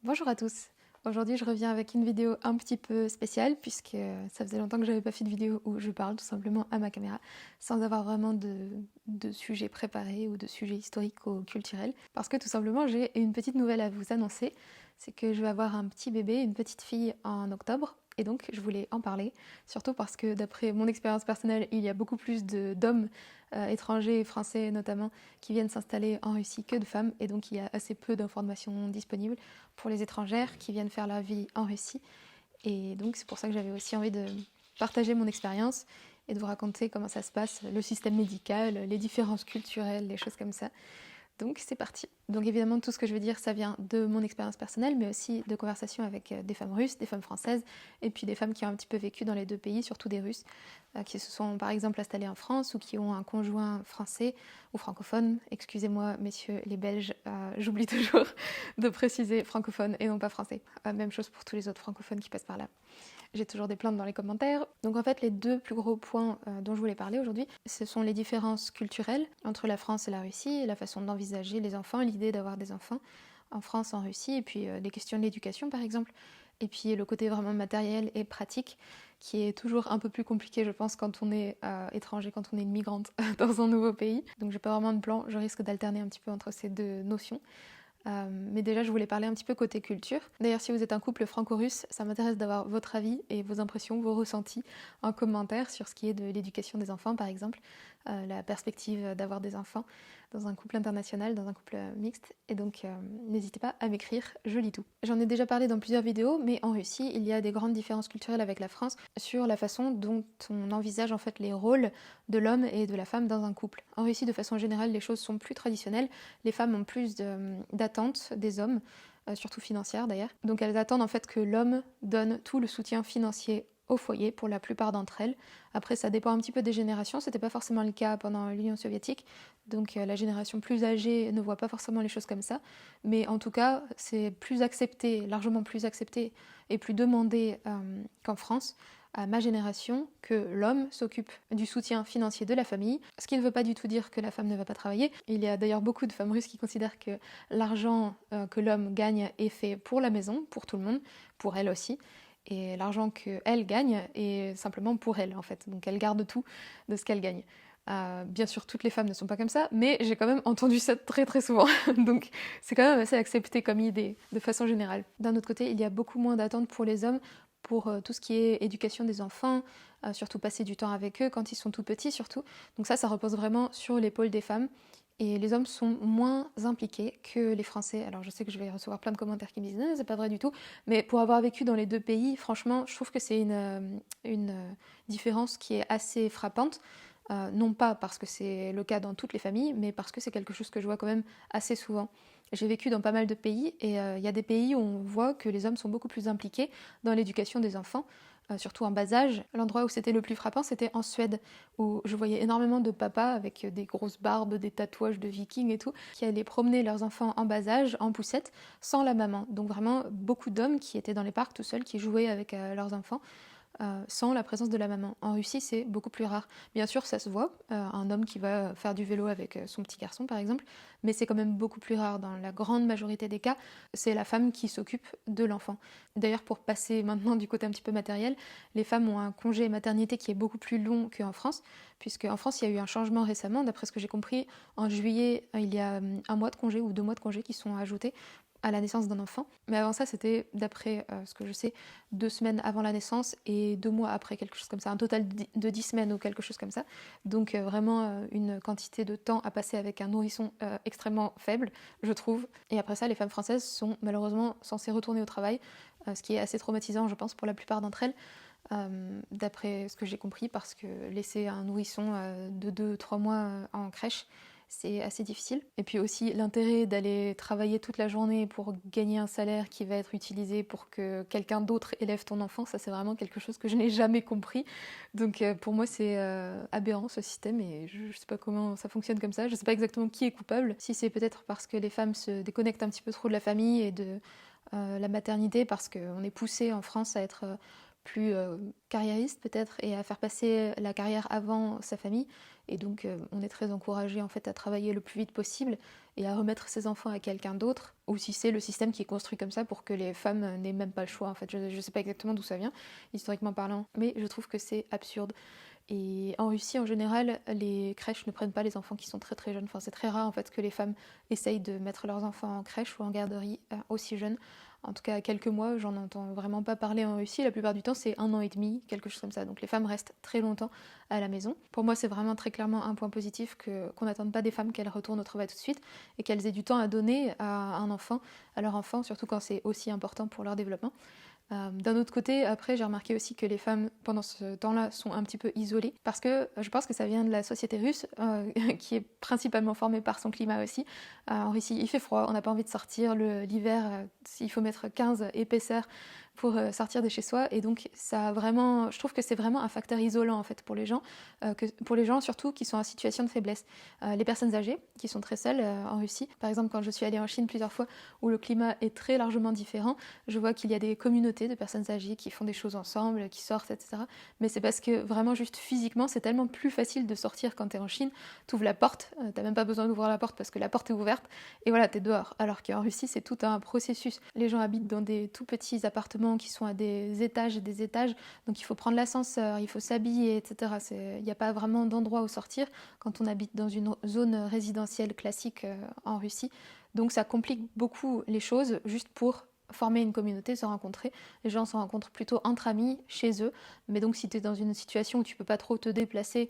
Bonjour à tous. Aujourd'hui, je reviens avec une vidéo un petit peu spéciale puisque ça faisait longtemps que j'avais pas fait de vidéo où je parle tout simplement à ma caméra sans avoir vraiment de sujet préparé ou de sujet historique ou culturel. Parce que tout simplement, j'ai une petite nouvelle à vous annoncer. C'est que je vais avoir un petit bébé, une petite fille en octobre. Et donc, je voulais en parler, surtout parce que d'après mon expérience personnelle, il y a beaucoup plus d'hommes étrangers, français notamment, qui viennent s'installer en Russie que de femmes. Et donc, il y a assez peu d'informations disponibles pour les étrangères qui viennent faire leur vie en Russie. Et donc c'est pour ça que j'avais aussi envie de partager mon expérience et de vous raconter comment ça se passe, le système médical, les différences culturelles, les choses comme ça. Donc c'est parti. Donc évidemment tout ce que je veux dire ça vient de mon expérience personnelle mais aussi de conversations avec des femmes russes, des femmes françaises et puis des femmes qui ont un petit peu vécu dans les deux pays, surtout des Russes qui se sont par exemple installées en France ou qui ont un conjoint français ou francophone. Excusez-moi messieurs les Belges, j'oublie toujours de préciser francophone et non pas français. Même chose pour tous les autres francophones qui passent par là. J'ai toujours des plaintes dans les commentaires. Donc en fait, les deux plus gros points dont je voulais parler aujourd'hui, ce sont les différences culturelles entre la France et la Russie, la façon d'envisager les enfants, l'idée d'avoir des enfants en France, en Russie, et puis les questions de l'éducation par exemple, et puis le côté vraiment matériel et pratique qui est toujours un peu plus compliqué je pense quand on est étranger, quand on est une migrante dans un nouveau pays. Donc j'ai pas vraiment de plan, je risque d'alterner un petit peu entre ces deux notions. Mais déjà, je voulais parler un petit peu côté culture. D'ailleurs, si vous êtes un couple franco-russe, ça m'intéresse d'avoir votre avis et vos impressions, vos ressentis en commentaire sur ce qui est de l'éducation des enfants, par exemple, la perspective d'avoir des enfants dans un couple international, dans un couple mixte. Et donc, n'hésitez pas à m'écrire, je lis tout. J'en ai déjà parlé dans plusieurs vidéos, mais en Russie, il y a des grandes différences culturelles avec la France sur la façon dont on envisage en fait les rôles de l'homme et de la femme dans un couple. En Russie, de façon générale, les choses sont plus traditionnelles. Les femmes ont plus d'attentes des hommes, surtout financières d'ailleurs. Donc elles attendent en fait que l'homme donne tout le soutien financier au foyer pour la plupart d'entre elles. Après, ça dépend un petit peu des générations. C'était pas forcément le cas pendant l'Union soviétique. Donc la génération plus âgée ne voit pas forcément les choses comme ça. Mais en tout cas, c'est plus accepté, largement plus accepté et plus demandé qu'en France à ma génération que l'homme s'occupe du soutien financier de la famille, ce qui ne veut pas du tout dire que la femme ne va pas travailler. Il y a d'ailleurs beaucoup de femmes russes qui considèrent que l'argent que l'homme gagne est fait pour la maison, pour tout le monde, pour elle aussi, et l'argent qu'elle gagne est simplement pour elle en fait. Donc elle garde tout de ce qu'elle gagne. Bien sûr, toutes les femmes ne sont pas comme ça, mais j'ai quand même entendu ça très très souvent. Donc c'est quand même assez accepté comme idée de façon générale. D'un autre côté, il y a beaucoup moins d'attentes pour les hommes pour tout ce qui est éducation des enfants, surtout passer du temps avec eux quand ils sont tout petits surtout. Donc ça repose vraiment sur l'épaule des femmes. Et les hommes sont moins impliqués que les Français. Alors je sais que je vais recevoir plein de commentaires qui me disent non, c'est pas vrai du tout, mais pour avoir vécu dans les deux pays, franchement, je trouve que c'est une différence qui est assez frappante. Non pas parce que c'est le cas dans toutes les familles, mais parce que c'est quelque chose que je vois quand même assez souvent. J'ai vécu dans pas mal de pays et il y a des pays où on voit que les hommes sont beaucoup plus impliqués dans l'éducation des enfants, surtout en bas âge. L'endroit où c'était le plus frappant, c'était en Suède, où je voyais énormément de papas avec des grosses barbes, des tatouages de vikings et tout, qui allaient promener leurs enfants en bas âge, en poussette, sans la maman. Donc vraiment beaucoup d'hommes qui étaient dans les parcs tout seuls, qui jouaient avec leurs enfants sans la présence de la maman. En Russie, c'est beaucoup plus rare. Bien sûr, ça se voit, un homme qui va faire du vélo avec son petit garçon, par exemple, mais c'est quand même beaucoup plus rare. Dans la grande majorité des cas, c'est la femme qui s'occupe de l'enfant. D'ailleurs, pour passer maintenant du côté un petit peu matériel, les femmes ont un congé maternité qui est beaucoup plus long qu'en France, puisque en France, il y a eu un changement récemment. D'après ce que j'ai compris, en juillet, il y a un mois de congé ou 2 mois de congé qui sont ajoutés à la naissance d'un enfant. Mais avant ça, c'était, d'après ce que je sais, 2 semaines avant la naissance et 2 mois après, quelque chose comme ça. Un total de 10 semaines ou quelque chose comme ça. Donc vraiment une quantité de temps à passer avec un nourrisson extrêmement faible, je trouve. Et après ça, les femmes françaises sont malheureusement censées retourner au travail, ce qui est assez traumatisant, je pense, pour la plupart d'entre elles. D'après ce que j'ai compris, parce que laisser un nourrisson de 2-3 mois en crèche, c'est assez difficile. Et puis aussi l'intérêt d'aller travailler toute la journée pour gagner un salaire qui va être utilisé pour que quelqu'un d'autre élève ton enfant, ça c'est vraiment quelque chose que je n'ai jamais compris. Donc pour moi c'est aberrant ce système et je sais pas comment ça fonctionne comme ça, je sais pas exactement qui est coupable. Si c'est peut-être parce que les femmes se déconnectent un petit peu trop de la famille et de la maternité, parce qu'on est poussé en France à être plus carriériste peut-être et à faire passer la carrière avant sa famille et donc on est très encouragé en fait à travailler le plus vite possible et à remettre ses enfants à quelqu'un d'autre, ou si c'est le système qui est construit comme ça pour que les femmes n'aient même pas le choix. En fait, je sais pas exactement d'où ça vient, historiquement parlant, mais je trouve que c'est absurde. Et en Russie, en général, les crèches ne prennent pas les enfants qui sont très très jeunes. Enfin, c'est très rare en fait que les femmes essayent de mettre leurs enfants en crèche ou en garderie aussi jeunes. En tout cas, quelques mois, j'en entends vraiment pas parler en Russie. La plupart du temps, c'est 1 an et demi, quelque chose comme ça. Donc les femmes restent très longtemps à la maison. Pour moi, c'est vraiment très clairement un point positif qu'on n'attende pas des femmes qu'elles retournent au travail tout de suite et qu'elles aient du temps à donner à un enfant, à leur enfant, surtout quand c'est aussi important pour leur développement. D'un autre côté, après, j'ai remarqué aussi que les femmes, pendant ce temps-là, sont un petit peu isolées, parce que je pense que ça vient de la société russe, qui est principalement formée par son climat aussi. En Russie, il fait froid, on n'a pas envie de sortir, l'hiver, il faut mettre 15 épaisseurs pour sortir de chez soi, et donc ça a vraiment, je trouve que c'est vraiment un facteur isolant en fait pour les gens, pour les gens surtout qui sont en situation de faiblesse. Les personnes âgées, qui sont très seules en Russie, par exemple quand je suis allée en Chine plusieurs fois, où le climat est très largement différent, je vois qu'il y a des communautés de personnes âgées qui font des choses ensemble, qui sortent, etc. Mais c'est parce que vraiment juste physiquement, c'est tellement plus facile de sortir quand t'es en Chine. T'ouvres la porte, t'as même pas besoin d'ouvrir la porte parce que la porte est ouverte, et voilà, t'es dehors. Alors qu'en Russie, c'est tout un processus. Les gens habitent dans des tout petits appartements qui sont à des étages et des étages, donc il faut prendre l'ascenseur, il faut s'habiller, etc. Il n'y a pas vraiment d'endroit où sortir quand on habite dans une zone résidentielle classique en Russie. Donc ça complique beaucoup les choses juste pour former une communauté, se rencontrer. Les gens se rencontrent plutôt entre amis, chez eux. Mais donc si tu es dans une situation où tu peux pas trop te déplacer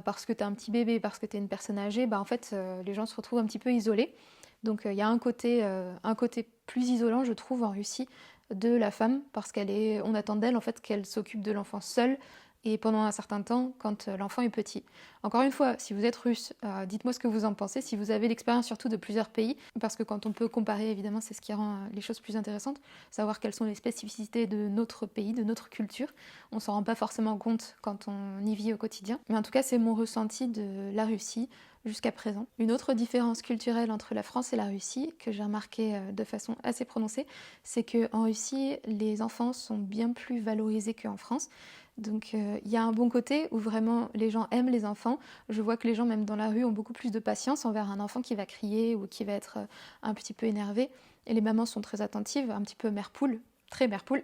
parce que tu as un petit bébé, parce que tu es une personne âgée, bah en fait les gens se retrouvent un petit peu isolés. Donc il y a un côté plus isolant, je trouve, en Russie de la femme, parce on attend d'elle en fait qu'elle s'occupe de l'enfant seule et pendant un certain temps quand l'enfant est petit. Encore une fois, si vous êtes russe, dites-moi ce que vous en pensez, si vous avez l'expérience surtout de plusieurs pays, parce que quand on peut comparer, évidemment, c'est ce qui rend les choses plus intéressantes, savoir quelles sont les spécificités de notre pays, de notre culture. On s'en rend pas forcément compte quand on y vit au quotidien. Mais en tout cas, c'est mon ressenti de la Russie jusqu'à présent. Une autre différence culturelle entre la France et la Russie, que j'ai remarqué de façon assez prononcée, c'est qu'en Russie, les enfants sont bien plus valorisés qu'en France. Donc il y a un bon côté où vraiment les gens aiment les enfants. Je vois que les gens, même dans la rue, ont beaucoup plus de patience envers un enfant qui va crier ou qui va être un petit peu énervé. Et les mamans sont très attentives, un petit peu mère poule, très mère poule,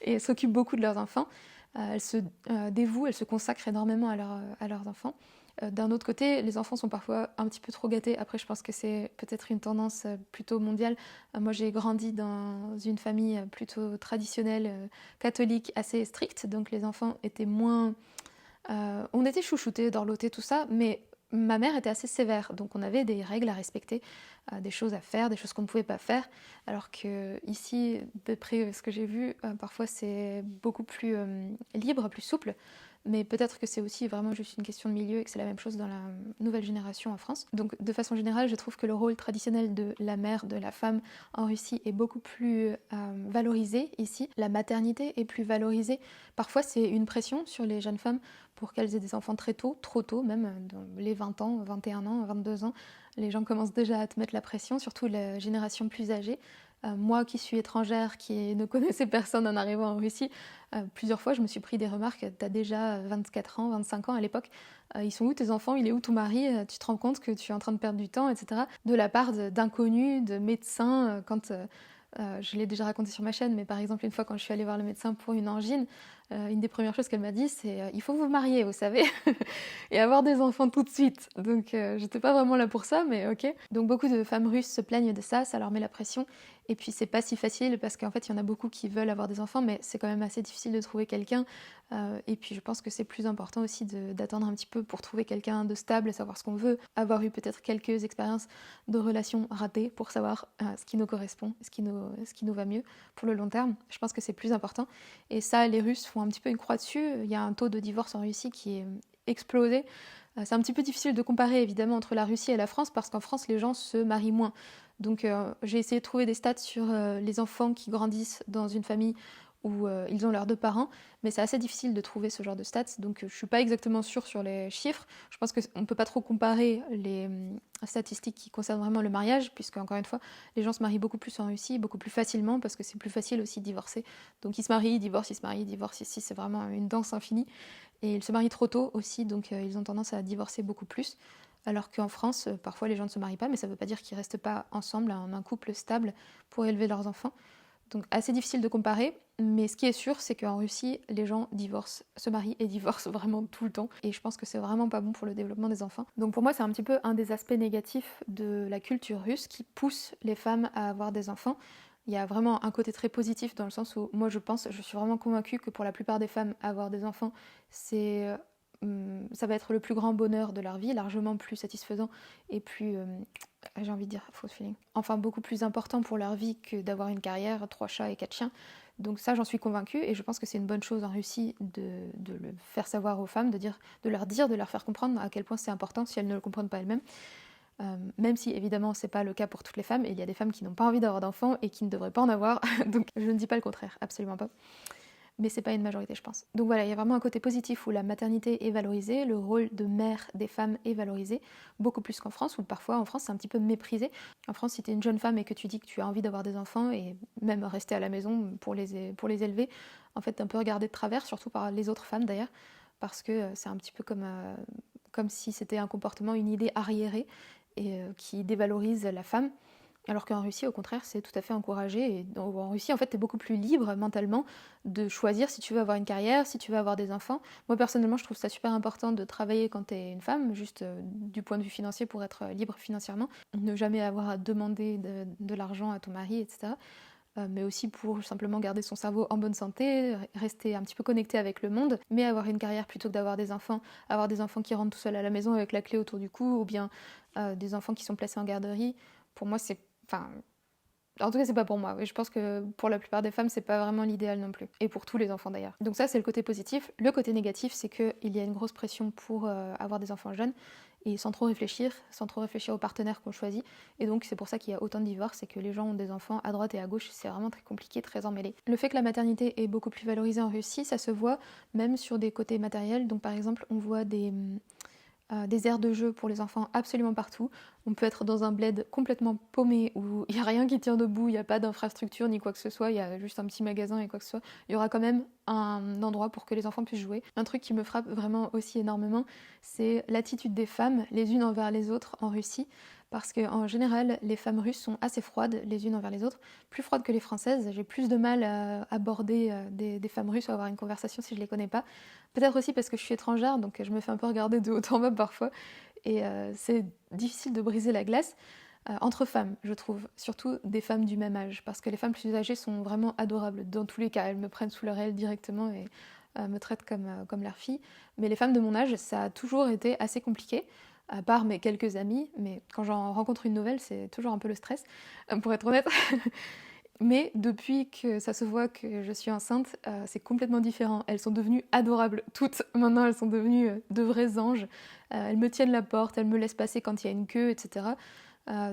et s'occupent beaucoup de leurs enfants. Elles se dévouent, elles se consacrent énormément à leurs enfants. D'un autre côté, les enfants sont parfois un petit peu trop gâtés. Après, je pense que c'est peut-être une tendance plutôt mondiale. Moi, j'ai grandi dans une famille plutôt traditionnelle, catholique, assez stricte. Donc les enfants étaient moins... on était chouchoutés, dorlotés, tout ça, mais ma mère était assez sévère. Donc on avait des règles à respecter, des choses à faire, des choses qu'on ne pouvait pas faire. Alors que ici, d'après ce que j'ai vu, parfois c'est beaucoup plus libre, plus souple. Mais peut-être que c'est aussi vraiment juste une question de milieu et que c'est la même chose dans la nouvelle génération en France. Donc de façon générale, je trouve que le rôle traditionnel de la mère, de la femme en Russie est beaucoup plus valorisé ici. La maternité est plus valorisée. Parfois c'est une pression sur les jeunes femmes pour qu'elles aient des enfants très tôt, trop tôt, même dans les 20 ans, 21 ans, 22 ans. Les gens commencent déjà à te mettre la pression, surtout la génération plus âgée. Moi qui suis étrangère, qui ne connaissais personne en arrivant en Russie, plusieurs fois je me suis pris des remarques, t'as déjà 24 ans, 25 ans à l'époque, ils sont où tes enfants, il est où ton mari, tu te rends compte que tu es en train de perdre du temps, etc. De la part d'inconnus, de médecins, quand... je l'ai déjà raconté sur ma chaîne, mais par exemple une fois quand je suis allée voir le médecin pour une angine, une des premières choses qu'elle m'a dit c'est il faut vous marier, vous savez, et avoir des enfants tout de suite. Donc j'étais pas vraiment là pour ça, mais ok. Donc beaucoup de femmes russes se plaignent de ça, ça leur met la pression. Et puis c'est pas si facile parce qu'en fait il y en a beaucoup qui veulent avoir des enfants, mais c'est quand même assez difficile de trouver quelqu'un. Et puis je pense que c'est plus important aussi d'attendre un petit peu pour trouver quelqu'un de stable, savoir ce qu'on veut, avoir eu peut-être quelques expériences de relations ratées pour savoir ce qui nous correspond, ce qui nous va mieux pour le long terme. Je pense que c'est plus important. Et ça, les Russes font un petit peu une croix dessus. Il y a un taux de divorce en Russie qui est explosé. C'est un petit peu difficile de comparer évidemment entre la Russie et la France parce qu'en France les gens se marient moins. Donc j'ai essayé de trouver des stats sur les enfants qui grandissent dans une famille où ils ont leurs deux parents, mais c'est assez difficile de trouver ce genre de stats, donc je suis pas exactement sûre sur les chiffres. Je pense qu'on peut pas trop comparer les statistiques qui concernent vraiment le mariage, puisque encore une fois, les gens se marient beaucoup plus en Russie, beaucoup plus facilement, parce que c'est plus facile aussi de divorcer. Donc ils se marient, ils divorcent, ils se marient, ils divorcent. Ici, c'est vraiment une danse infinie. Et ils se marient trop tôt aussi, donc ils ont tendance à divorcer beaucoup plus. alors qu'en France, parfois les gens ne se marient pas, mais ça ne veut pas dire qu'ils ne restent pas ensemble en un couple stable pour élever leurs enfants. Donc assez difficile de comparer, mais ce qui est sûr, c'est qu'en Russie, les gens divorcent, se marient et divorcent vraiment tout le temps. Et je pense que c'est vraiment pas bon pour le développement des enfants. Donc pour moi, c'est un petit peu un des aspects négatifs de la culture russe qui pousse les femmes à avoir des enfants. Il y a vraiment un côté très positif dans le sens où moi je suis vraiment convaincue que pour la plupart des femmes, avoir des enfants, ça va être le plus grand bonheur de leur vie, largement plus satisfaisant et plus, j'ai envie de dire, fausse feeling, enfin beaucoup plus important pour leur vie que d'avoir une carrière, 3 chats et 4 chiens. Donc ça, j'en suis convaincue et je pense que c'est une bonne chose en Russie de le faire savoir aux femmes, de leur faire comprendre à quel point c'est important si elles ne le comprennent pas elles-mêmes. Même si évidemment c'est pas le cas pour toutes les femmes, et il y a des femmes qui n'ont pas envie d'avoir d'enfants et qui ne devraient pas en avoir, donc je ne dis pas le contraire, absolument pas. Mais c'est pas une majorité, je pense. Donc voilà, il y a vraiment un côté positif où la maternité est valorisée, le rôle de mère des femmes est valorisé, beaucoup plus qu'en France, où parfois en France c'est un petit peu méprisé. En France, si tu es une jeune femme et que tu dis que tu as envie d'avoir des enfants et même rester à la maison pour les élever, en fait t'es un peu regardé de travers, surtout par les autres femmes d'ailleurs, parce que c'est un petit peu comme si c'était un comportement, une idée arriérée et qui dévalorise la femme. Alors qu'en Russie, au contraire, c'est tout à fait encouragé. Et en Russie, en fait, tu es beaucoup plus libre mentalement de choisir si tu veux avoir une carrière, si tu veux avoir des enfants. Moi, personnellement, je trouve ça super important de travailler quand tu es une femme, juste du point de vue financier pour être libre financièrement. Ne jamais avoir à demander de l'argent à ton mari, etc. Mais aussi pour simplement garder son cerveau en bonne santé, rester un petit peu connecté avec le monde, mais avoir une carrière plutôt que d'avoir des enfants qui rentrent tout seuls à la maison avec la clé autour du cou, ou bien des enfants qui sont placés en garderie. Pour moi, c'est... Enfin, en tout cas, c'est pas pour moi. Et je pense que pour la plupart des femmes, c'est pas vraiment l'idéal non plus. Et pour tous les enfants d'ailleurs. Donc ça, c'est le côté positif. Le côté négatif, c'est qu'il y a une grosse pression pour avoir des enfants jeunes et sans trop réfléchir aux partenaires qu'on choisit. Et donc c'est pour ça qu'il y a autant de divorces et que les gens ont des enfants à droite et à gauche. C'est vraiment très compliqué, très emmêlé. Le fait que la maternité est beaucoup plus valorisée en Russie, ça se voit même sur des côtés matériels. Donc par exemple, on voit des aires de jeu pour les enfants absolument partout. On peut être dans un bled complètement paumé où il n'y a rien qui tient debout, il n'y a pas d'infrastructure ni quoi que ce soit, il y a juste un petit magasin et quoi que ce soit. Il y aura quand même un endroit pour que les enfants puissent jouer. Un truc qui me frappe vraiment aussi énormément, c'est l'attitude des femmes les unes envers les autres en Russie. Parce qu'en général, les femmes russes sont assez froides les unes envers les autres, plus froides que les françaises. J'ai plus de mal à aborder des femmes russes ou à avoir une conversation si je les connais pas. Peut-être aussi parce que je suis étrangère, donc je me fais un peu regarder de haut en bas parfois. Et c'est difficile de briser la glace entre femmes, je trouve. Surtout des femmes du même âge. Parce que les femmes plus âgées sont vraiment adorables. Dans tous les cas, elles me prennent sous leur aile directement et me traitent comme leur fille. Mais les femmes de mon âge, ça a toujours été assez compliqué. À part mes quelques amies, mais quand j'en rencontre une nouvelle, c'est toujours un peu le stress, pour être honnête. Mais depuis que ça se voit que je suis enceinte, c'est complètement différent. Elles sont devenues adorables, toutes. Maintenant, elles sont devenues de vrais anges. Elles me tiennent la porte, elles me laissent passer quand il y a une queue, etc.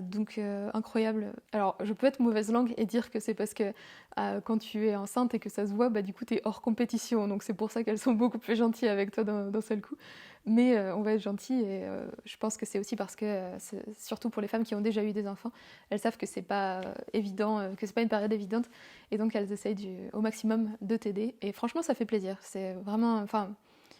Donc incroyable. Alors je peux être mauvaise langue et dire que c'est parce que quand tu es enceinte et que ça se voit, bah du coup t'es hors compétition, donc c'est pour ça qu'elles sont beaucoup plus gentilles avec toi d'un seul coup. Mais on va être gentil et je pense que c'est aussi parce que surtout pour les femmes qui ont déjà eu des enfants, elles savent que c'est pas évident, que c'est pas une période évidente, et donc elles essayent au maximum de t'aider. Et franchement ça fait plaisir. C'est vraiment, enfin.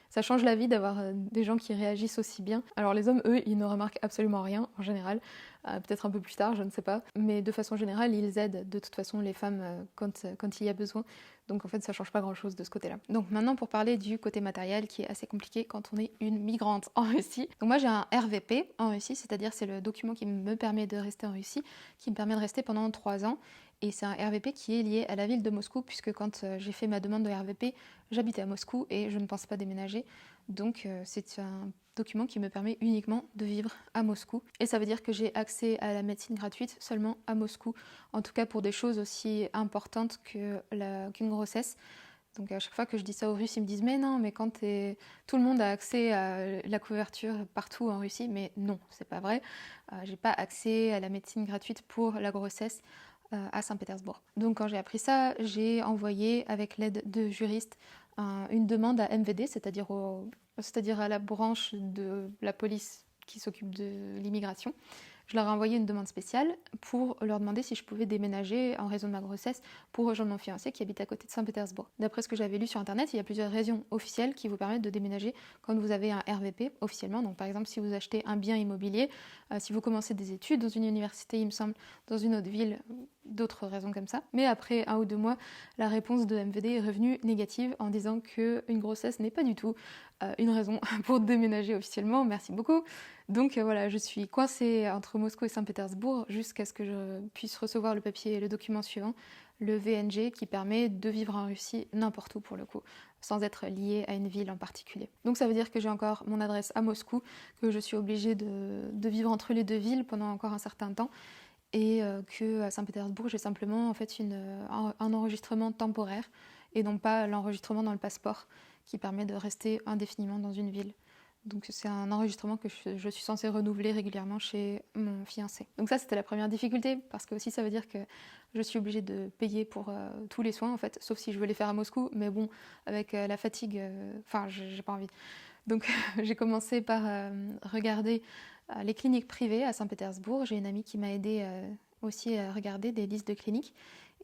Ça change la vie d'avoir des gens qui réagissent aussi bien. Alors les hommes, eux, ils ne remarquent absolument rien en général. Peut-être un peu plus tard, je ne sais pas. Mais de façon générale, ils aident de toute façon les femmes quand il y a besoin. Donc en fait, ça change pas grand-chose de ce côté-là. Donc maintenant, pour parler du côté matériel qui est assez compliqué quand on est une migrante en Russie. Donc moi, j'ai un RVP en Russie, c'est-à-dire c'est le document qui me permet de rester en Russie, qui me permet de rester pendant 3 ans. Et c'est un RVP qui est lié à la ville de Moscou, puisque quand j'ai fait ma demande de RVP, j'habitais à Moscou et je ne pense pas déménager. Donc c'est un document qui me permet uniquement de vivre à Moscou. Et ça veut dire que j'ai accès à la médecine gratuite seulement à Moscou, en tout cas pour des choses aussi importantes qu'une grossesse. Donc à chaque fois que je dis ça aux Russes, ils me disent mais non, mais tout le monde a accès à la couverture partout en Russie. Mais non, c'est pas vrai. J'ai pas accès à la médecine gratuite pour la grossesse à Saint-Pétersbourg. Donc quand j'ai appris ça, j'ai envoyé avec l'aide de juristes une demande à MVD, c'est-à-dire à la branche de la police qui s'occupe de l'immigration, je leur ai envoyé une demande spéciale pour leur demander si je pouvais déménager en raison de ma grossesse pour rejoindre mon fiancé qui habite à côté de Saint-Pétersbourg. D'après ce que j'avais lu sur internet, il y a plusieurs raisons officielles qui vous permettent de déménager quand vous avez un RVP officiellement. Donc par exemple si vous achetez un bien immobilier, si vous commencez des études dans une université, il me semble, dans une autre ville, d'autres raisons comme ça. Mais après 1 ou 2 mois, la réponse de MVD est revenue négative en disant qu'une grossesse n'est pas du tout une raison pour déménager officiellement. Merci beaucoup. Donc voilà, je suis coincée entre Moscou et Saint-Pétersbourg jusqu'à ce que je puisse recevoir le papier et le document suivant, le VNG, qui permet de vivre en Russie n'importe où pour le coup, sans être liée à une ville en particulier. Donc ça veut dire que j'ai encore mon adresse à Moscou, que je suis obligée de vivre entre les deux villes pendant encore un certain temps, et qu'à Saint-Pétersbourg, j'ai simplement en fait un enregistrement temporaire et non pas l'enregistrement dans le passeport qui permet de rester indéfiniment dans une ville. Donc c'est un enregistrement que je suis censée renouveler régulièrement chez mon fiancé. Donc ça, c'était la première difficulté, parce que aussi ça veut dire que je suis obligée de payer pour tous les soins en fait, sauf si je veux les faire à Moscou, mais bon, avec la fatigue, j'ai pas envie. Donc j'ai commencé par regarder les cliniques privées à Saint-Pétersbourg. J'ai une amie qui m'a aidée aussi à regarder des listes de cliniques.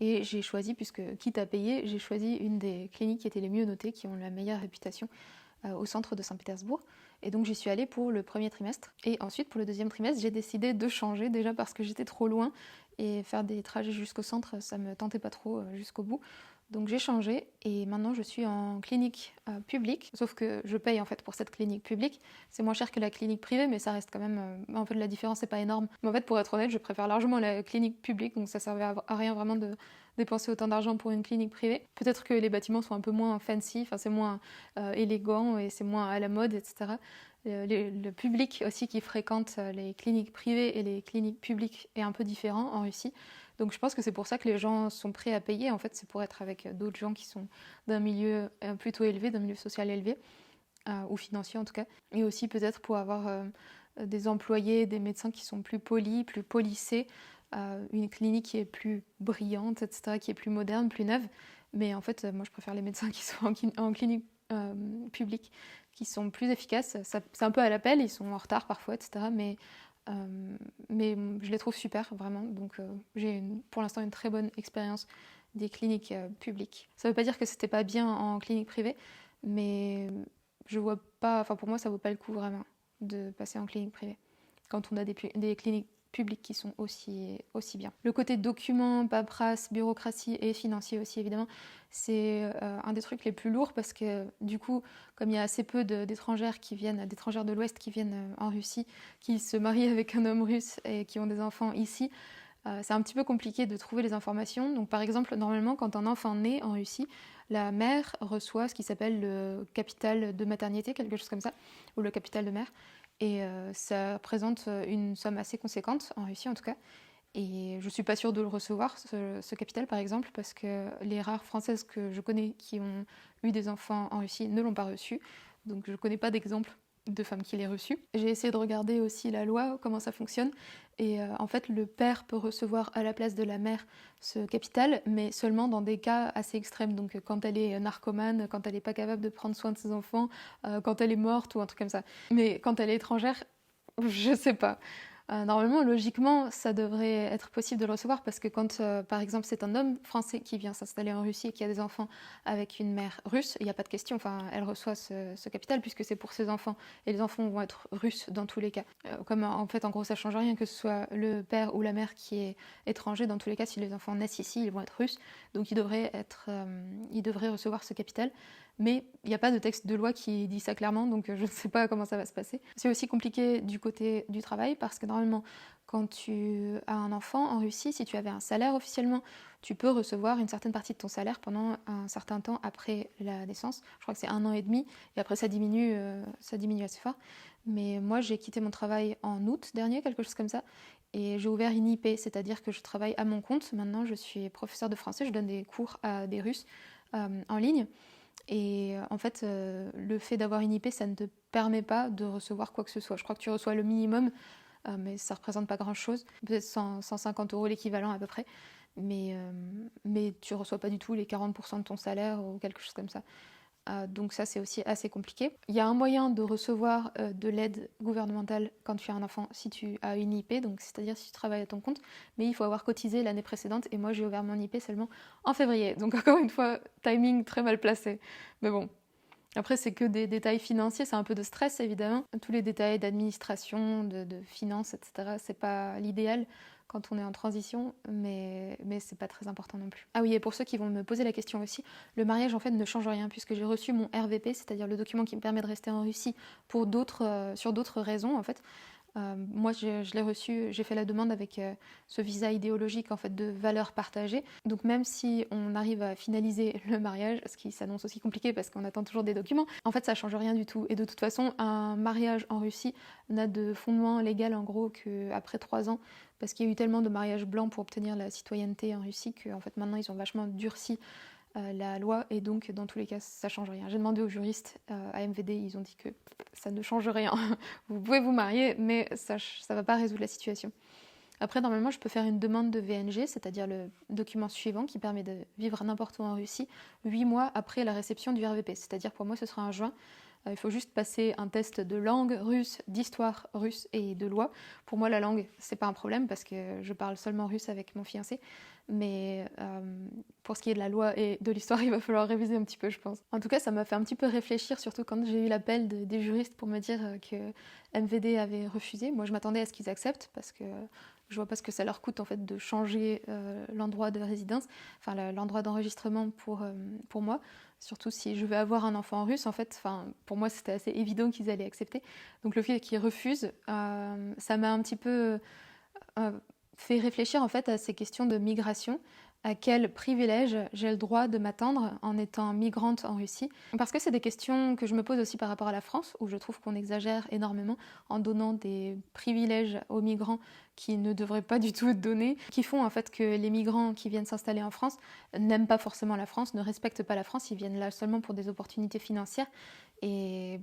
Et j'ai choisi, puisque quitte à payer, j'ai choisi une des cliniques qui étaient les mieux notées, qui ont la meilleure réputation au centre de Saint-Pétersbourg. Et donc j'y suis allée pour le premier trimestre. Et ensuite, pour le deuxième trimestre, j'ai décidé de changer, déjà parce que j'étais trop loin. Et faire des trajets jusqu'au centre, ça me tentait pas trop jusqu'au bout. Donc j'ai changé et maintenant je suis en clinique publique, sauf que je paye en fait pour cette clinique publique. C'est moins cher que la clinique privée, mais ça reste quand même... en fait la différence n'est pas énorme. Mais en fait pour être honnête, je préfère largement la clinique publique, donc ça servait à rien vraiment de dépenser autant d'argent pour une clinique privée. Peut-être que les bâtiments sont un peu moins fancy, enfin c'est moins élégant et c'est moins à la mode, etc. Le public aussi qui fréquente les cliniques privées et les cliniques publiques est un peu différent en Russie. Donc je pense que c'est pour ça que les gens sont prêts à payer. En fait, c'est pour être avec d'autres gens qui sont d'un milieu plutôt élevé, d'un milieu social élevé, ou financier en tout cas. Et aussi peut-être pour avoir des employés, des médecins qui sont plus polis, plus polissés, une clinique qui est plus brillante, etc., qui est plus moderne, plus neuve. Mais en fait, moi je préfère les médecins qui sont en clinique publique, qui sont plus efficaces. C'est un peu à l'appel, ils sont en retard parfois, etc. Mais je les trouve super, vraiment. Donc j'ai pour l'instant une très bonne expérience des cliniques publiques. Ça ne veut pas dire que c'était pas bien en clinique privée, mais je vois pas, enfin pour moi ça vaut pas le coup vraiment de passer en clinique privée quand on a des cliniques publiques qui sont aussi bien. Le côté documents, paperasse, bureaucratie et financier aussi évidemment, c'est un des trucs les plus lourds parce que du coup, comme il y a assez peu d'étrangères d'étrangères de l'Ouest qui viennent en Russie, qui se marient avec un homme russe et qui ont des enfants ici, c'est un petit peu compliqué de trouver les informations. Donc par exemple, normalement, quand un enfant naît en Russie, la mère reçoit ce qui s'appelle le capital de maternité, quelque chose comme ça, ou le capital de mère. Et ça représente une somme assez conséquente, en Russie en tout cas. Et je ne suis pas sûre de le recevoir, ce capital par exemple, parce que les rares Françaises que je connais qui ont eu des enfants en Russie ne l'ont pas reçu. Donc je ne connais pas d'exemple de femmes qui l'aient reçu. J'ai essayé de regarder aussi la loi, comment ça fonctionne. Et en fait, le père peut recevoir à la place de la mère ce capital, mais seulement dans des cas assez extrêmes. Donc quand elle est narcomane, quand elle n'est pas capable de prendre soin de ses enfants, quand elle est morte ou un truc comme ça. Mais quand elle est étrangère, je sais pas. Normalement, logiquement, ça devrait être possible de le recevoir parce que quand, par exemple, c'est un homme français qui vient s'installer en Russie et qui a des enfants avec une mère russe, il n'y a pas de question. Enfin, elle reçoit ce capital puisque c'est pour ses enfants et les enfants vont être russes dans tous les cas. Comme en fait, en gros, ça change rien que ce soit le père ou la mère qui est étranger. Dans tous les cas, si les enfants naissent ici, ils vont être russes. Donc, ils devraient recevoir ce capital. Mais il n'y a pas de texte de loi qui dit ça clairement, donc je ne sais pas comment ça va se passer. C'est aussi compliqué du côté du travail, parce que normalement, quand tu as un enfant en Russie, si tu avais un salaire officiellement, tu peux recevoir une certaine partie de ton salaire pendant un certain temps après la naissance. Je crois que c'est 1 an et demi, et après ça diminue assez fort. Mais moi, j'ai quitté mon travail en août dernier, quelque chose comme ça, et j'ai ouvert une IP, c'est-à-dire que je travaille à mon compte. Maintenant, je suis professeure de français, je donne des cours à des Russes en ligne. Et en fait, le fait d'avoir une IP, ça ne te permet pas de recevoir quoi que ce soit. Je crois que tu reçois le minimum, mais ça ne représente pas grand-chose. Peut-être 150 € l'équivalent à peu près. Mais tu ne reçois pas du tout les 40% de ton salaire ou quelque chose comme ça. Donc ça, c'est aussi assez compliqué. Il y a un moyen de recevoir de l'aide gouvernementale quand tu as un enfant si tu as une IP, donc c'est-à-dire si tu travailles à ton compte, mais il faut avoir cotisé l'année précédente et moi j'ai ouvert mon IP seulement en février. Donc encore une fois, timing très mal placé. Mais bon, après c'est que des détails financiers, c'est un peu de stress évidemment. Tous les détails d'administration, de finances, etc., c'est pas l'idéal quand on est en transition, mais c'est pas très important non plus. Ah oui, et pour ceux qui vont me poser la question aussi, le mariage en fait ne change rien puisque j'ai reçu mon RVP, c'est-à-dire le document qui me permet de rester en Russie pour sur d'autres raisons en fait. Moi, je l'ai reçu, j'ai fait la demande avec ce visa idéologique en fait de valeurs partagées. Donc même si on arrive à finaliser le mariage, ce qui s'annonce aussi compliqué parce qu'on attend toujours des documents, en fait ça change rien du tout. Et de toute façon, un mariage en Russie n'a de fondement légal en gros qu'après 3 ans, parce qu'il y a eu tellement de mariages blancs pour obtenir la citoyenneté en Russie qu'en fait maintenant ils ont vachement durci la loi et donc dans tous les cas ça change rien. J'ai demandé aux juristes à MVD, ils ont dit que ça ne change rien. Vous pouvez vous marier mais ça va pas résoudre la situation. Après normalement je peux faire une demande de VNG, c'est-à-dire le document suivant qui permet de vivre n'importe où en Russie 8 mois après la réception du RVP, c'est-à-dire pour moi ce sera en juin. Il faut juste passer un test de langue russe, d'histoire russe et de loi. Pour moi, la langue, c'est pas un problème parce que je parle seulement russe avec mon fiancé. Mais pour ce qui est de la loi et de l'histoire, il va falloir réviser un petit peu, je pense. En tout cas, ça m'a fait un petit peu réfléchir, surtout quand j'ai eu l'appel des juristes pour me dire que MVD avait refusé. Moi, je m'attendais à ce qu'ils acceptent parce que je vois pas ce que ça leur coûte en fait de changer l'endroit de résidence, enfin l'endroit d'enregistrement pour moi. Surtout si je vais avoir un enfant russe, en fait, pour moi c'était assez évident qu'ils allaient accepter. Donc le fait qu'ils refusent, ça m'a un petit peu fait réfléchir en fait à ces questions de migration, à quel privilège j'ai le droit de m'attendre en étant migrante en Russie. Parce que c'est des questions que je me pose aussi par rapport à la France, où je trouve qu'on exagère énormément en donnant des privilèges aux migrants qui ne devraient pas du tout être donnés, qui font en fait que les migrants qui viennent s'installer en France n'aiment pas forcément la France, ne respectent pas la France, ils viennent là seulement pour des opportunités financières et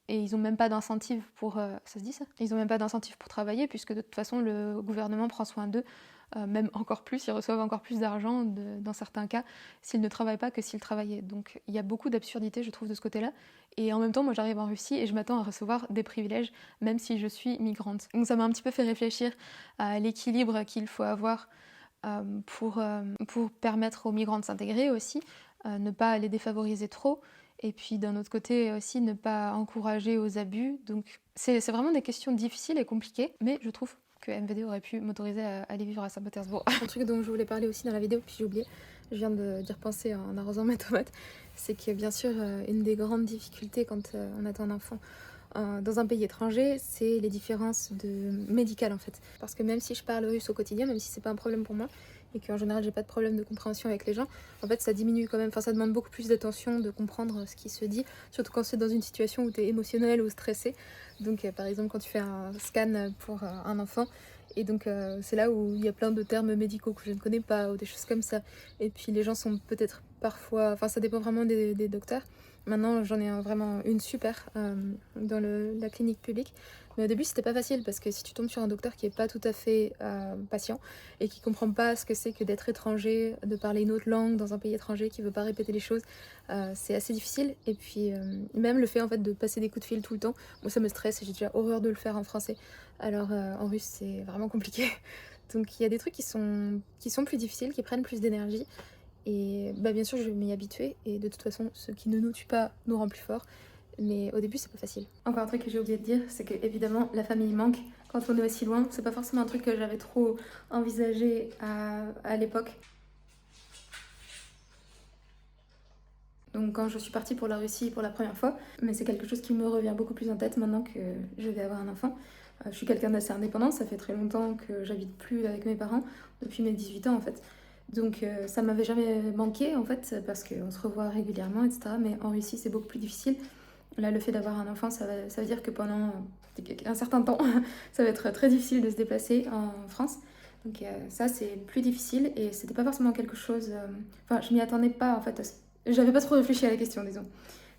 ils n'ont même pas d'incentive pour... ça se dit ça? Ils n'ont même pas d'incentive pour travailler puisque de toute façon le gouvernement prend soin d'eux, même encore plus, ils reçoivent encore plus d'argent dans certains cas s'ils ne travaillent pas que s'ils travaillaient. Donc il y a beaucoup d'absurdité je trouve de ce côté-là. Et en même temps moi j'arrive en Russie et je m'attends à recevoir des privilèges même si je suis migrante. Donc ça m'a un petit peu fait réfléchir à l'équilibre qu'il faut avoir pour permettre aux migrants de s'intégrer aussi, ne pas les défavoriser trop. Et puis d'un autre côté aussi ne pas encourager aux abus. Donc c'est vraiment des questions difficiles et compliquées, mais je trouve que MVD aurait pu m'autoriser à aller vivre à Saint-Pétersbourg. Un truc dont je voulais parler aussi dans la vidéo, puis j'ai oublié, je viens d'y repenser en arrosant mes tomates, c'est que bien sûr une des grandes difficultés quand on attend un enfant dans un pays étranger, c'est les différences médicales en fait. Parce que même si je parle russe au quotidien, même si c'est pas un problème pour moi, et qu'en général j'ai pas de problème de compréhension avec les gens, en fait ça diminue quand même, enfin ça demande beaucoup plus d'attention de comprendre ce qui se dit, surtout quand c'est dans une situation où tu es émotionnel ou stressé. Donc par exemple quand tu fais un scan pour un enfant, et donc c'est là où il y a plein de termes médicaux que je ne connais pas ou des choses comme ça. Et puis les gens sont peut-être parfois, enfin ça dépend vraiment des docteurs. Maintenant j'en ai vraiment une super dans la clinique publique. Mais au début c'était pas facile parce que si tu tombes sur un docteur qui est pas tout à fait patient et qui comprend pas ce que c'est que d'être étranger, de parler une autre langue dans un pays étranger, qui veut pas répéter les choses, c'est assez difficile. Et puis même le fait en fait de passer des coups de fil tout le temps, moi ça me stresse et j'ai déjà horreur de le faire en français. Alors en russe c'est vraiment compliqué. Donc il y a des trucs qui sont plus difficiles, qui prennent plus d'énergie. Et bah, bien sûr je vais m'y habituer et de toute façon ce qui ne nous tue pas nous rend plus forts. Mais au début c'est pas facile. Encore un truc que j'ai oublié de dire, c'est que évidemment la famille manque quand on est aussi loin. C'est pas forcément un truc que j'avais trop envisagé à l'époque. Donc quand je suis partie pour la Russie pour la première fois, mais c'est quelque chose qui me revient beaucoup plus en tête maintenant que je vais avoir un enfant. Je suis quelqu'un d'assez indépendant, ça fait très longtemps que j'habite plus avec mes parents, depuis mes 18 ans en fait. Donc ça m'avait jamais manqué en fait, parce qu'on se revoit régulièrement, etc. Mais en Russie c'est beaucoup plus difficile. Là, le fait d'avoir un enfant, ça veut dire que pendant un certain temps, ça va être très difficile de se déplacer en France. Donc ça, c'est plus difficile et c'était pas forcément quelque chose... Enfin, je m'y attendais pas en fait. J'avais pas trop réfléchi à la question, disons.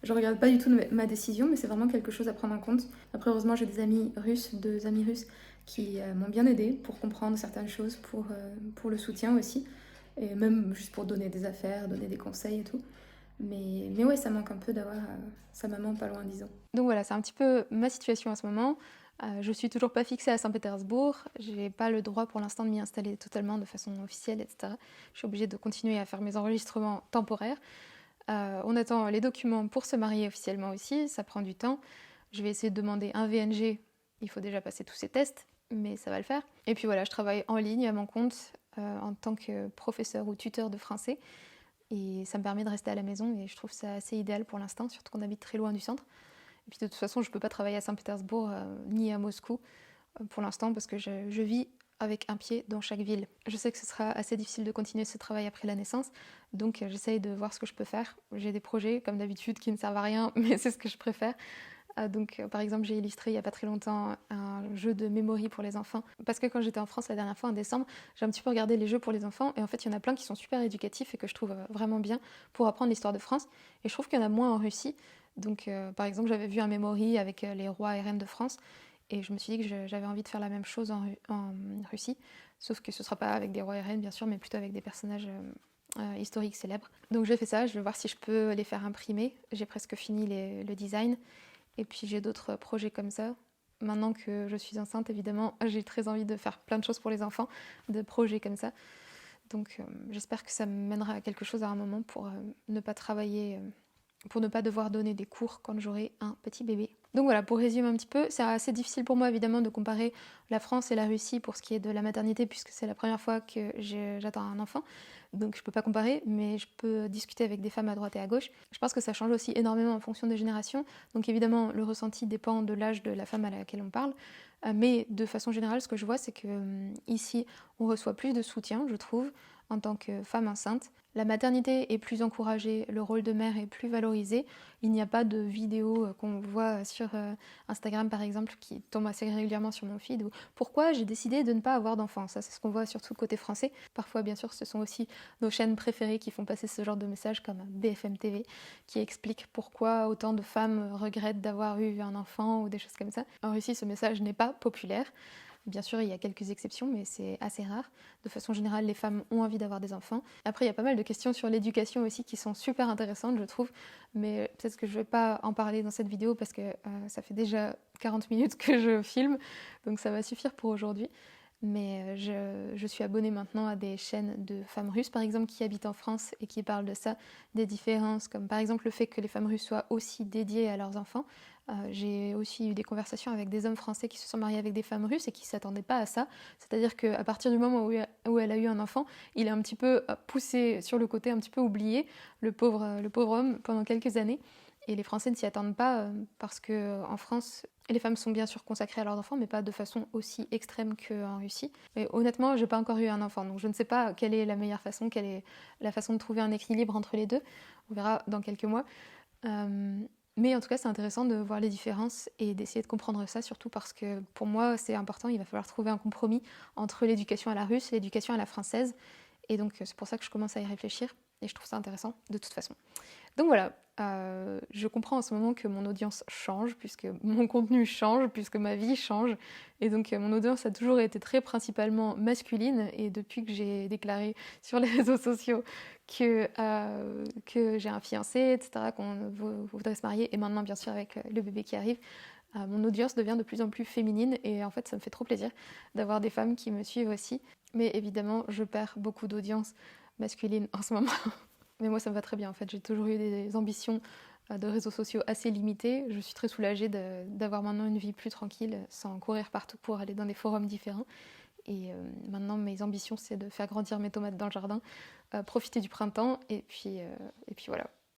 Je regarde pas du tout ma décision, mais c'est vraiment quelque chose à prendre en compte. Après, heureusement, j'ai des amis russes, 2 amis russes, qui m'ont bien aidé pour comprendre certaines choses, pour le soutien aussi, et même juste pour donner des affaires, donner des conseils et tout. Mais ouais, ça manque un peu d'avoir sa maman pas loin, disons. Donc voilà, c'est un petit peu ma situation à ce moment. Je suis toujours pas fixée à Saint-Pétersbourg, j'ai pas le droit pour l'instant de m'y installer totalement de façon officielle, etc. Je suis obligée de continuer à faire mes enregistrements temporaires. On attend les documents pour se marier officiellement aussi, ça prend du temps. Je vais essayer de demander un VNG, il faut déjà passer tous ces tests, mais ça va le faire. Et puis voilà, je travaille en ligne à mon compte en tant que professeur ou tuteur de français. Et ça me permet de rester à la maison et je trouve ça assez idéal pour l'instant, surtout qu'on habite très loin du centre. Et puis de toute façon, je ne peux pas travailler à Saint-Pétersbourg ni à Moscou pour l'instant parce que je vis avec un pied dans chaque ville. Je sais que ce sera assez difficile de continuer ce travail après la naissance, donc j'essaye de voir ce que je peux faire. J'ai des projets, comme d'habitude, qui ne servent à rien, mais c'est ce que je préfère. Donc, par exemple, j'ai illustré il n'y a pas très longtemps un jeu de memory pour les enfants. Parce que quand j'étais en France la dernière fois, en décembre, j'ai un petit peu regardé les jeux pour les enfants. Et en fait, il y en a plein qui sont super éducatifs et que je trouve vraiment bien pour apprendre l'histoire de France. Et je trouve qu'il y en a moins en Russie. Donc, par exemple, j'avais vu un memory avec les rois et reines de France. Et je me suis dit que j'avais envie de faire la même chose en Russie. Sauf que ce ne sera pas avec des rois et reines, bien sûr, mais plutôt avec des personnages historiques célèbres. Donc, j'ai fait ça. Je vais voir si je peux les faire imprimer. J'ai presque fini le design. Et puis j'ai d'autres projets comme ça. Maintenant que je suis enceinte, évidemment, j'ai très envie de faire plein de choses pour les enfants, de projets comme ça. Donc j'espère que ça me mènera à quelque chose à un moment pour ne pas travailler, pour ne pas devoir donner des cours quand j'aurai un petit bébé. Donc voilà, pour résumer un petit peu, c'est assez difficile pour moi évidemment de comparer la France et la Russie pour ce qui est de la maternité puisque c'est la première fois que j'attends un enfant. Donc je peux pas comparer, mais je peux discuter avec des femmes à droite et à gauche. Je pense que ça change aussi énormément en fonction des générations. Donc évidemment, le ressenti dépend de l'âge de la femme à laquelle on parle. Mais de façon générale, ce que je vois, c'est que ici, on reçoit plus de soutien, je trouve, en tant que femme enceinte. La maternité est plus encouragée, le rôle de mère est plus valorisé. Il n'y a pas de vidéos qu'on voit sur Instagram par exemple qui tombent assez régulièrement sur mon feed où pourquoi j'ai décidé de ne pas avoir d'enfant. Ça c'est ce qu'on voit surtout côté français. Parfois bien sûr ce sont aussi nos chaînes préférées qui font passer ce genre de messages comme BFM TV qui expliquent pourquoi autant de femmes regrettent d'avoir eu un enfant ou des choses comme ça. En Russie ce message n'est pas populaire. Bien sûr, il y a quelques exceptions, mais c'est assez rare. De façon générale, les femmes ont envie d'avoir des enfants. Après, il y a pas mal de questions sur l'éducation aussi qui sont super intéressantes, je trouve. Mais peut-être que je ne vais pas en parler dans cette vidéo parce que ça fait déjà 40 minutes que je filme. Donc ça va suffire pour aujourd'hui. Mais je suis abonnée maintenant à des chaînes de femmes russes, par exemple, qui habitent en France et qui parlent de ça, des différences, comme par exemple le fait que les femmes russes soient aussi dédiées à leurs enfants. J'ai aussi eu des conversations avec des hommes français qui se sont mariés avec des femmes russes et qui ne s'attendaient pas à ça. C'est-à-dire qu'à partir du moment où elle a eu un enfant, il est un petit peu poussé sur le côté, un petit peu oublié, le pauvre homme, pendant quelques années. Et les Français ne s'y attendent pas parce qu'en France, les femmes sont bien sûr consacrées à leurs enfants, mais pas de façon aussi extrême qu'en Russie. Mais honnêtement, je n'ai pas encore eu un enfant, donc je ne sais pas quelle est la meilleure façon, quelle est la façon de trouver un équilibre entre les deux. On verra dans quelques mois. Mais en tout cas, c'est intéressant de voir les différences et d'essayer de comprendre ça, surtout parce que pour moi, c'est important, il va falloir trouver un compromis entre l'éducation à la russe et l'éducation à la française. Et donc, c'est pour ça que je commence à y réfléchir. Et je trouve ça intéressant, de toute façon. Donc voilà, je comprends en ce moment que mon audience change, puisque mon contenu change, puisque ma vie change. Et donc mon audience a toujours été très principalement masculine. Et depuis que j'ai déclaré sur les réseaux sociaux que j'ai un fiancé, etc., qu'on voudrait se marier, et maintenant bien sûr avec le bébé qui arrive, mon audience devient de plus en plus féminine. Et en fait, ça me fait trop plaisir d'avoir des femmes qui me suivent aussi. Mais évidemment, je perds beaucoup d'audience masculine en ce moment. Mais moi, ça me va très bien. En fait, j'ai toujours eu des ambitions de réseaux sociaux assez limitées. Je suis très soulagée d'avoir maintenant une vie plus tranquille, sans courir partout pour aller dans des forums différents. Et maintenant, mes ambitions, c'est de faire grandir mes tomates dans le jardin, profiter du printemps, et puis voilà.